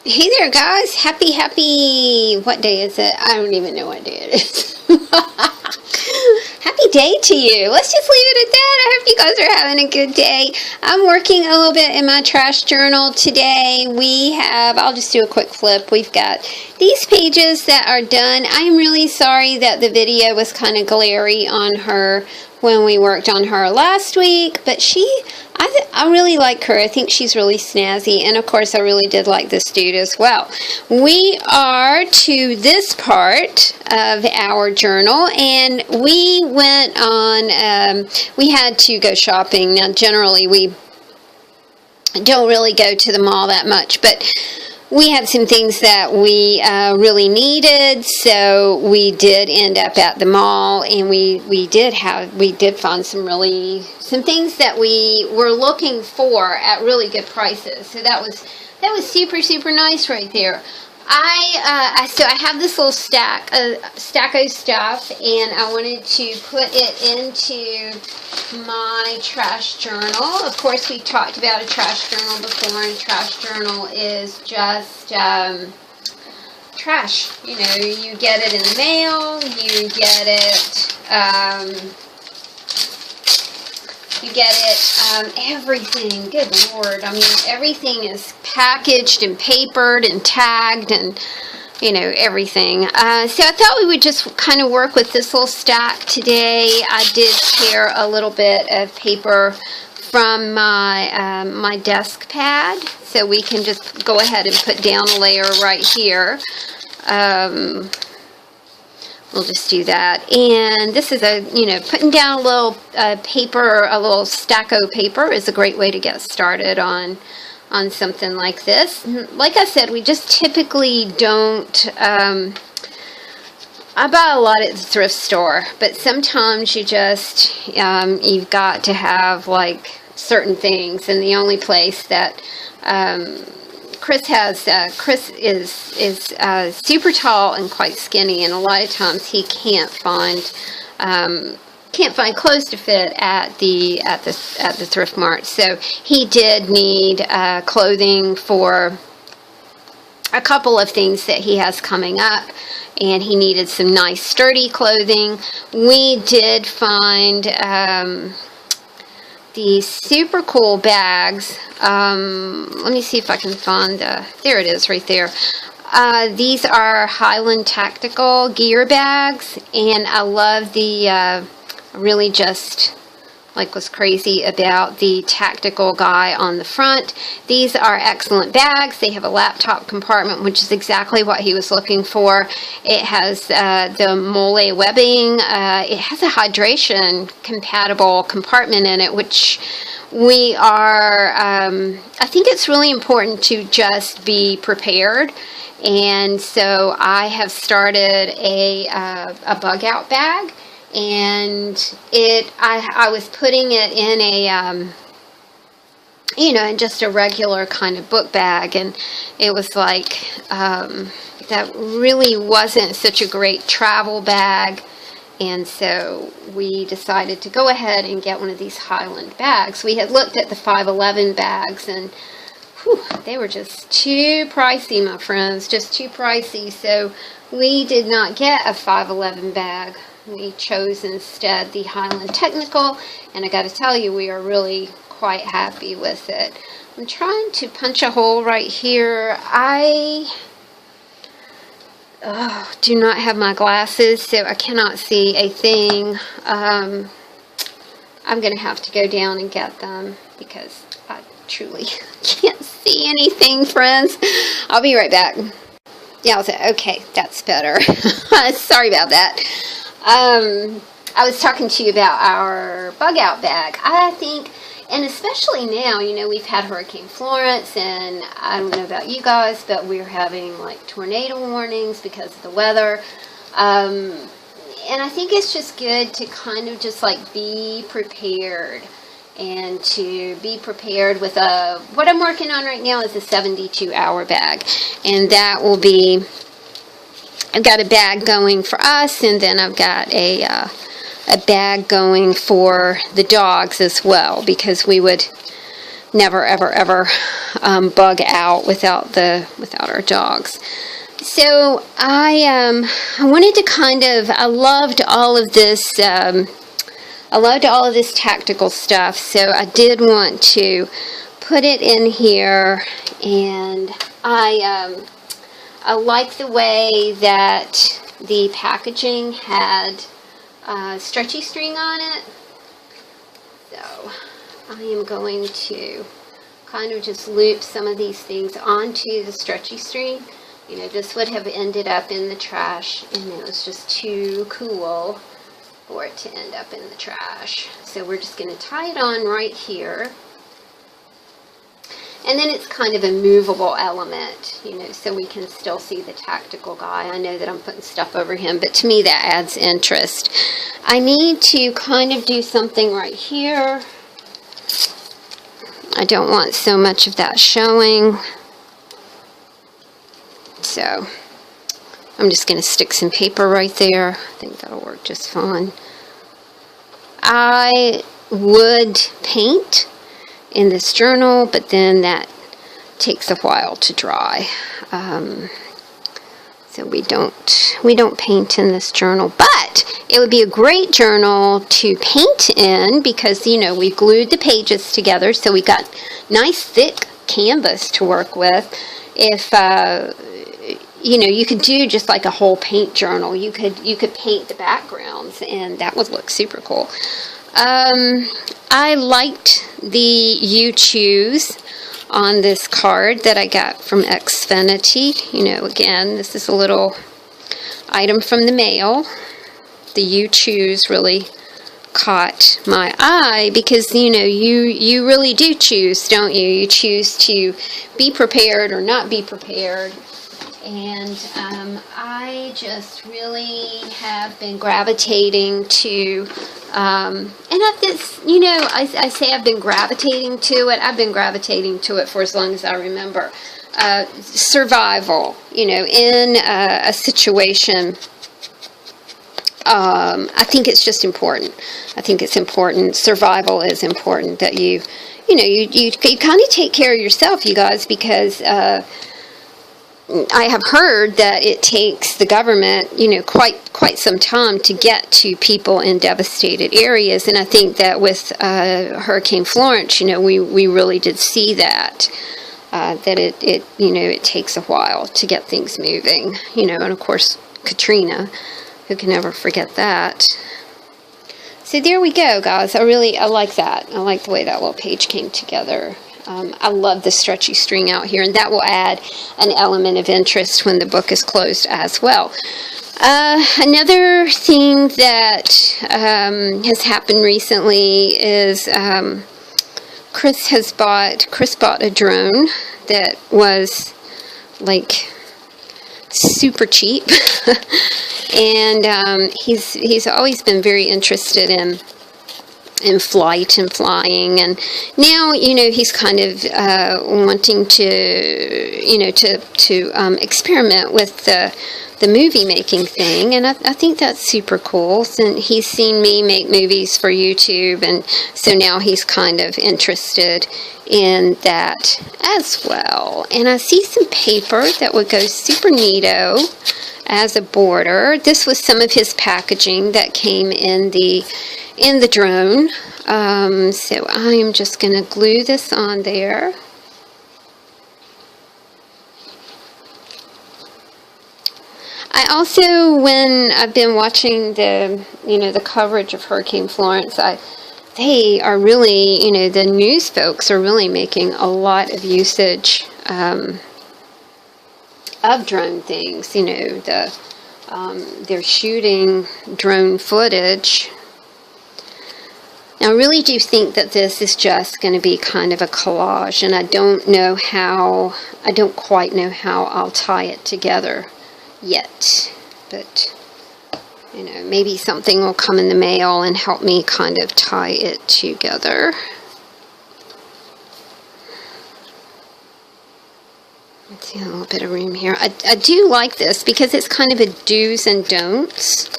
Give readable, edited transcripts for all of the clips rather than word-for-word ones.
Hey there, guys. What day is it? I don't even know what day it is. Happy day to you. Let's just leave it at that. I hope you guys are having a good day. I'm working a little bit in my trash journal today. I'll just do a quick flip. We've got these pages that are done. I'm really sorry that the video was kind of glary on her when we worked on her last week, but I really like her. I think she's really snazzy, and of course I really did like this dude as well. We are to this part of our journal, and we went on, we had to go shopping. Now generally we don't really go to the mall that much, but we had some things that we really needed, so we did end up at the mall, and we did find some things that we were looking for at really good prices. So that was super nice right there. So I have this little stack of stuff, and I wanted to put it into my trash journal. Of course, we talked about a trash journal before, and trash journal is just trash. You know, you get it in the mail, you get it, everything. Good Lord. I mean, everything is packaged and papered and tagged and, you know, everything. So I thought we would just kind of work with this little stack today. I did tear a little bit of paper from my my desk pad, so we can just go ahead and put down a layer right here. We'll just do that. And this is putting down a little paper, a little stack of paper is a great way to get started on something like this. Like I said, we just typically don't, I buy a lot at the thrift store, but sometimes you just, you've got to have like certain things, and the only place that, Chris is super tall and quite skinny, and a lot of times he can't find clothes to fit at the thrift mart. So he did need clothing for a couple of things that he has coming up, and he needed some nice sturdy clothing. We did find these super cool bags. Let me see if I can find there it is right there. These are Highland Tactical gear bags, and I love the really just was crazy about the tactical guy on the front. These are excellent bags. They have a laptop compartment, which is exactly what he was looking for. It has the mole webbing. It has a hydration compatible compartment in it, which we are, I think it's really important to just be prepared. And so I have started a bug out bag. And I was putting it in a, in just a regular kind of book bag, and it was like, that really wasn't such a great travel bag, and so we decided to go ahead and get one of these Highland bags. We had looked at the 511 bags, and whew, they were just too pricey, my friends, just too pricey, so we did not get a 511 bag. We chose instead the Highland Technical, and I got to tell you, we are really quite happy with it. I'm trying to punch a hole right here. I do not have my glasses, so I cannot see a thing. I'm going to have to go down and get them because I truly can't see anything, friends. I'll be right back. Yeah, I'll say, okay, that's better. Sorry about that. I was talking to you about our bug out bag. I think, and especially now, we've had Hurricane Florence, and I don't know about you guys, but we're having like tornado warnings because of the weather. And I think it's just good to kind of just like be prepared, and to be prepared with what I'm working on right now is a 72-hour bag, and that will be, I've got a bag going for us, and then I've got a bag going for the dogs as well, because we would never ever ever bug out without our dogs. So I wanted to I loved all of this tactical stuff, so I did want to put it in here. And I like the way that the packaging had stretchy string on it. So I am going to kind of just loop some of these things onto the stretchy string. You know, this would have ended up in the trash, and it was just too cool for it to end up in the trash. So we're just going to tie it on right here. And then it's kind of a movable element, you know, so we can still see the tactical guy. I know that I'm putting stuff over him, but to me that adds interest. I need to kind of do something right here. I don't want so much of that showing. So I'm just going to stick some paper right there. I think that'll work just fine. I would paint in this journal, but then that takes a while to dry. So we don't paint in this journal, but it would be a great journal to paint in because, you know, we glued the pages together, so we got nice thick canvas to work with. If you know, you could do just like a whole paint journal. You could paint the backgrounds, and that would look super cool. I liked the You Choose on this card that I got from Xfinity. You know, again, this is a little item from the mail. The You Choose really caught my eye because, you know, you really do choose, don't you? You choose to be prepared or not be prepared. And I just really have been gravitating to, and you know, I say I've been gravitating to it. I've been gravitating to it for as long as I remember. Survival, you know, in a situation. I think it's just important. I think it's important. Survival is important that you kind of take care of yourself, you guys, because I have heard that it takes the government, you know, quite some time to get to people in devastated areas, and I think that with Hurricane Florence, you know, we really did see that it you know, it takes a while to get things moving, you know, and of course Katrina, who can never forget that. So there we go, guys. I like that. I like the way that little page came together. I love the stretchy string out here, and that will add an element of interest when the book is closed as well. Another thing that has happened recently is Chris bought a drone that was like super cheap, and he's always been very interested in flight and flying, and now, you know, he's kind of wanting to, you know, to experiment with the movie making thing, and I think that's super cool. And he's seen me make movies for YouTube, and so now he's kind of interested in that as well. And I see some paper that would go super neato as a border. This was some of his packaging that came in the drone. So I am just going to glue this on there. I also, when I've been watching the coverage of Hurricane Florence, they are really, you know, the news folks are really making a lot of usage of drone things. You know, they're shooting drone footage. Now, I really do think that this is just going to be kind of a collage, and I don't quite know how I'll tie it together yet, but, you know, maybe something will come in the mail and help me kind of tie it together. Let's see, a little bit of room here. I do like this because it's kind of a do's and don'ts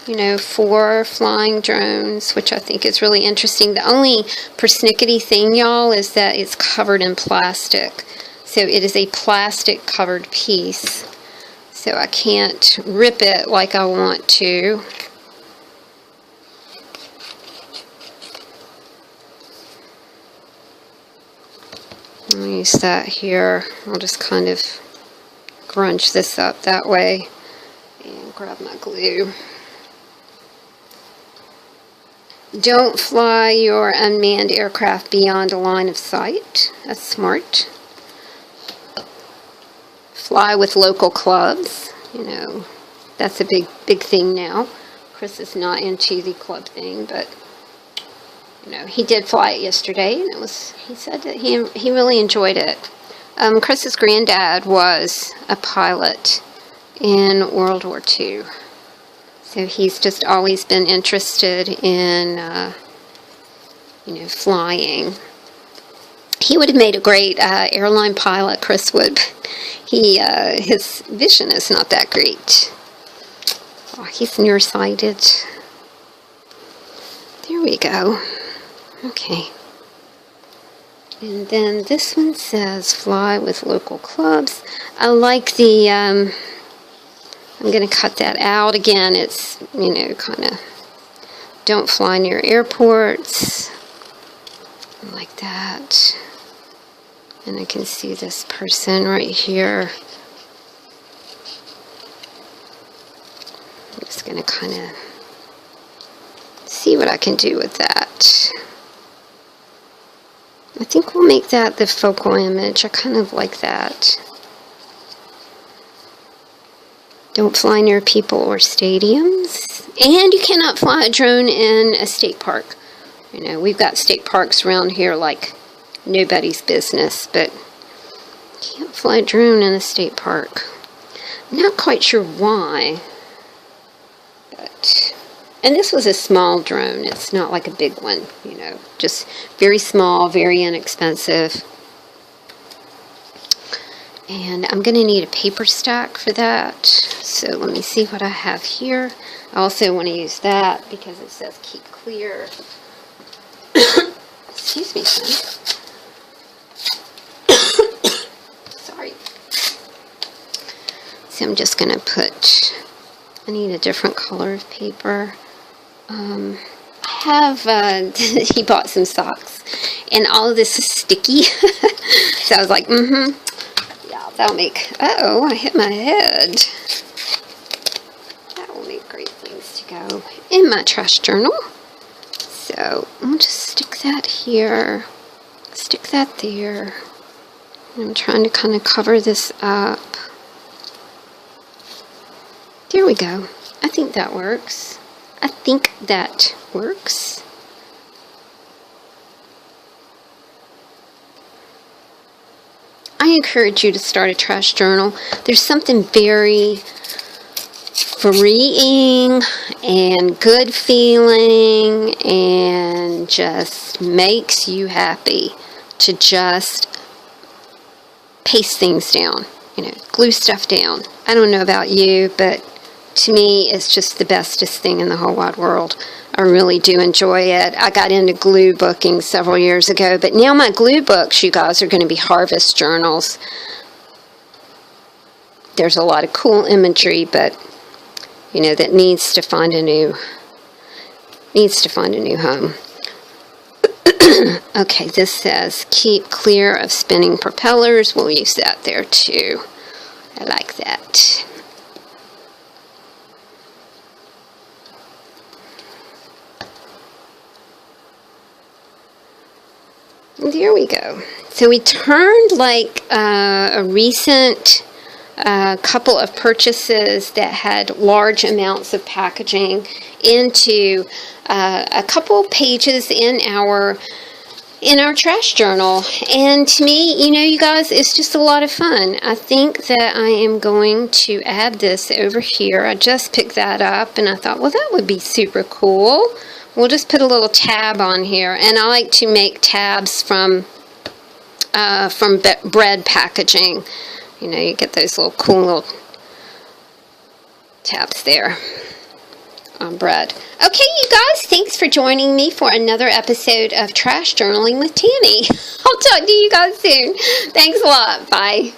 you know, 4 flying drones, which I think is really interesting. The only persnickety thing, y'all, is that it's covered in plastic. So it is a plastic covered piece. So I can't rip it like I want to. I'll use that here. I'll just kind of grunge this up that way and grab my glue. Don't fly your unmanned aircraft beyond a line of sight. That's smart. Fly with local clubs. You know, that's a big thing now. Chris is not into the club thing, but you know, he did fly it yesterday, and he said that he really enjoyed it. Chris's granddad was a pilot in World War II. So he's just always been interested in, you know, flying. He would have made a great airline pilot, Chris would. His vision is not that great. Oh, he's nearsighted. There we go. Okay. And then this one says fly with local clubs. I like the, I'm going to cut that out. Again, it's, you know, kind of don't fly near airports. Like that. And I can see this person right here. I'm just going to kind of see what I can do with that. I think we'll make that the focal image. I kind of like that. Don't fly near people or stadiums. And you cannot fly a drone in a state park. You know, we've got state parks around here like nobody's business, but you can't fly a drone in a state park. I'm not quite sure why. But, and this was a small drone. It's not like a big one, you know, just very small, very inexpensive. And I'm going to need a paper stack for that. So let me see what I have here. I also want to use that because it says keep clear. Excuse me, son. Sorry. So I'm just going to put, I need a different color of paper. I have, he bought some socks. And all of this is sticky. So I was like, that'll make, uh-oh, I hit my head. That will make great things to go in my trash journal. So I'll just stick that here, stick that there. I'm trying to kind of cover this up. There we go. I think that works. I think that works. I encourage you to start a trash journal. There's something very freeing and good feeling and just makes you happy to just paste things down, you know, glue stuff down. I don't know about you, but to me it's just the bestest thing in the whole wide world. I really do enjoy it. I got into glue booking several years ago, but now my glue books, you guys, are going to be harvest journals. There's a lot of cool imagery, but you know, that needs to find a new home. Okay, this says keep clear of spinning propellers. We'll use that there too. I like that. There we go. So we turned like a recent couple of purchases that had large amounts of packaging into a couple pages in our trash journal. And to me, you know, you guys, it's just a lot of fun. I think that I am going to add this over here. I just picked that up and I thought, well, that would be super cool. We'll just put a little tab on here, and I like to make tabs from bread packaging. You know, you get those little cool little tabs there. bread. Okay, you guys, thanks for joining me for another episode of Trash Journaling with Tammy. I'll talk to you guys soon. Thanks a lot. Bye.